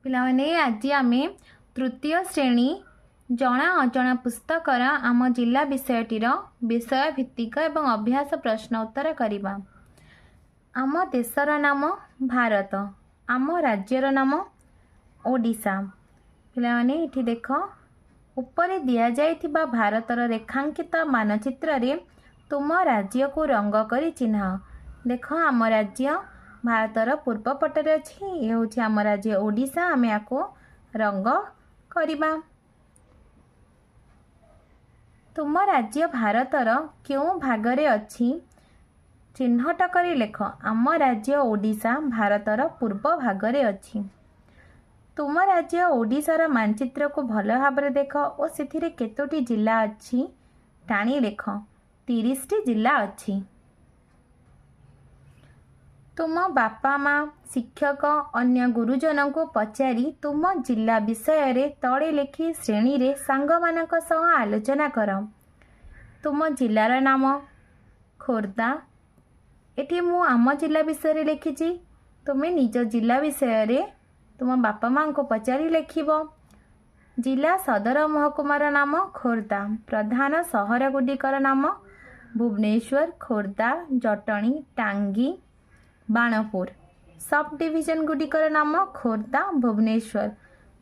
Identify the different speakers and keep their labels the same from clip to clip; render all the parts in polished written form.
Speaker 1: पिलाने आज आम तृतीय श्रेणी जना अजना पुस्तकर आम जिला विषयटीर विषय भित्तिक एवं अभ्यास प्रश्न उत्तर करवा। आम देशर नाम भारत, आम राज्यर नाम ओडिशा। पिलाने इठी देख उपरे दिया जाइथिबा भारतर रेखांकित मानचित्र रे तुम राज्य को रंग करी चिन्ह। देख आम राज्य भारतर पूर्व पटरे अच्छी, ये हूँ आम राज्य ओडिशा। आम या रंग करिबा। तुम राज्य भारतर क्यों भागरे अच्छी चिन्हट करी लेख। आम राज्य ओडिशा भारतर पूर्व भागरे अच्छी। तुम राज्य ओडिशार मानचित्र को भल भाव देख और से केतोटी जिला अच्छी टाणी लेख। 30 टी जिला अच्छी। तुम बापा माँ शिक्षक अन्य गुरुजन को पचारि तुम जिला विषय रे तले लिखी श्रेणी रे सांग मानक सह आलोचना कर। तुम जिलार नाम खोर्धा। एठी मु आम जिला विषय रे लिखिछि, तुम्हें निज जिला विषय रे तुम बापा माँ को पचारि लिखिब। जिला सदर महकुमार नाम खोर्धा। प्रधान सहर गुडिकर नाम भुवनेश्वर, खोर्धा, जटणी, टांगी, बाणपुर। सब डिविजन गुडिकर नाम खोर्धा, भुवनेश्वर।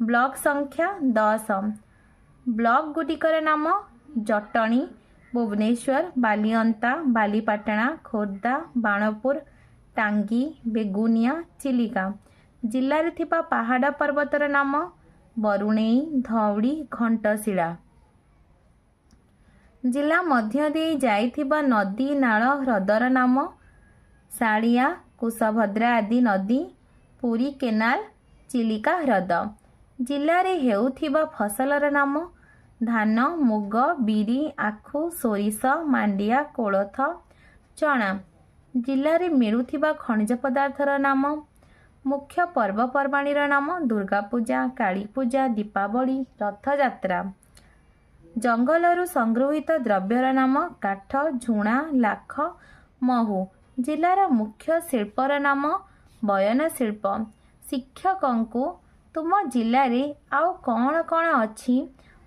Speaker 1: ब्लॉक संख्या 10। ब्लॉक गुडिकर नाम जटणी, भुवनेश्वर, बालिअंता, बालीपाटना, खोर्धा, बाणपुर, टांगी, बेगुनिया, चिलिका। जिले में थिबा पहाड़ पर्वतर नाम बरुणेई, धौड़ी, घंटशिला। जिला मध्य दे जाइथिबा नदी नाल ह्रदर नाम साड़िया, कुशभद्रा आदि नदी, पुरी केनाल, चिलिका ह्रद। जिले में हेउथिबा फसलर नाम धान, मुग, बिरी, आखु, सोरिष, मांडिया, कोलथ, चना। जिले में मिलुथिबा खनिज पदार्थर नाम। मुख्य पर्वपर्वाणीर नाम दुर्गा पूजा, काली पूजा, दीपावली, रथ यात्रा। जंगलरू संगृहित द्रव्यर नाम काठ, झुणा, लाख, महू। जिलार मुख्य शिल्पर नाम बयन शिल्प। शिक्षकों को तुम जिले में आउ कौन कौन अच्छी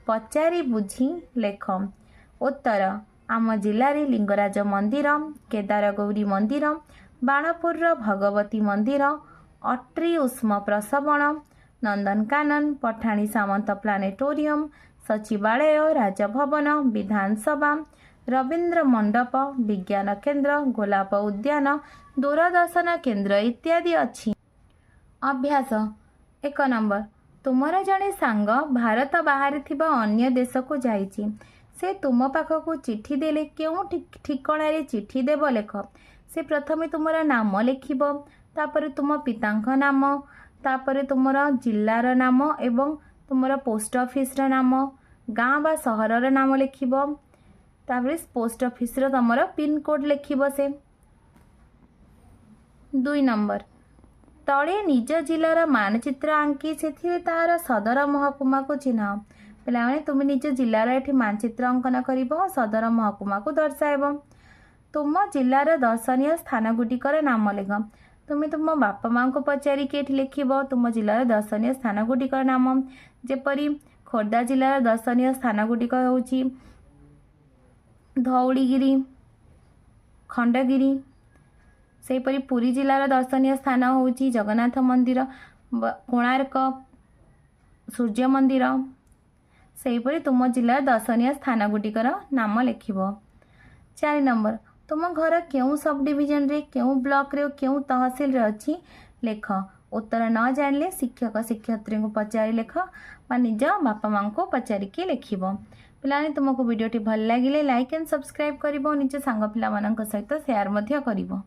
Speaker 1: पचारि बुझी लेख। उत्तर आम जिले में लिंगराज मंदिर, केदारगौरी मंदिर, बाणपुर भगवती मंदिर, अट्री उष्म प्रसवण, नंदनकानन, पठाणी सामंत प्लानेटोरियम, सचिवालय, राजभवन, विधानसभा, रवींद्र मंडप, विज्ञान केंद्र, गोलाप उद्यान, दूरदर्शन केंद्र इत्यादि अच्छी। अभ्यास 1 नंबर। तुमर जड़े सांग भारत बाहर थिबा अन्य देश को जाइछि। से तुम पाखक चिठी देले क्यों ठिकाण चिठी देव लेख। से प्रथमे तुमर नाम लिखिब, तापर तुम पितांक नाम, तापर तुमर जिल्लार नाम एवं तुमर पोस्ट ऑफिस नाम, गाँ बा सहरर नाम लिखिब, तापर पोस्ट ऑफिस तुमर पिन कोड लिखिब। से 2 नंबर। तले निज जिलार मानचित्र आंकी से तार सदर महकुमा को चिन्ह। पे तुम निज जिलार ये मानचित्र अंकन कर सदर महकुमा को दर्शाइब। तुम जिलार दर्शनीय स्थान गुडिकर नाम लिख। तुम्हें तुम बापा माँ को पचारिक लिखिब तुम जिलार दर्शनीय स्थान गुडिकर नाम। जेपरी खोर्धा जिलार दर्शनीय स्थान गुडिक होउछि धौलीगिरी, खंडगिरी। सेपरी पुरी जिलार दर्शनीय स्थान होउछि जगन्नाथ मंदिर, कोणार्क, सूर्य मंदिर। सेपरी तुम जिलार दर्शनीय स्थान गुडिकर नाम लिखिब। 4 नंबर। तुम घर क्यों सब डिविजन रे, क्यों ब्लॉक रे, क्यों तहसील रे अच्छी लेख। उत्तर न जानले शिक्षक शिक्षयित्री को पचारि लेख बा निज बापा माँ को पचारिकी लिखिब। पिलाने तुमको वीडियोटी भल लगिले लाइक एंड सब्सक्राइब करिवो, निज सांग पिला मानक सहित शेयर मध्य करिवो।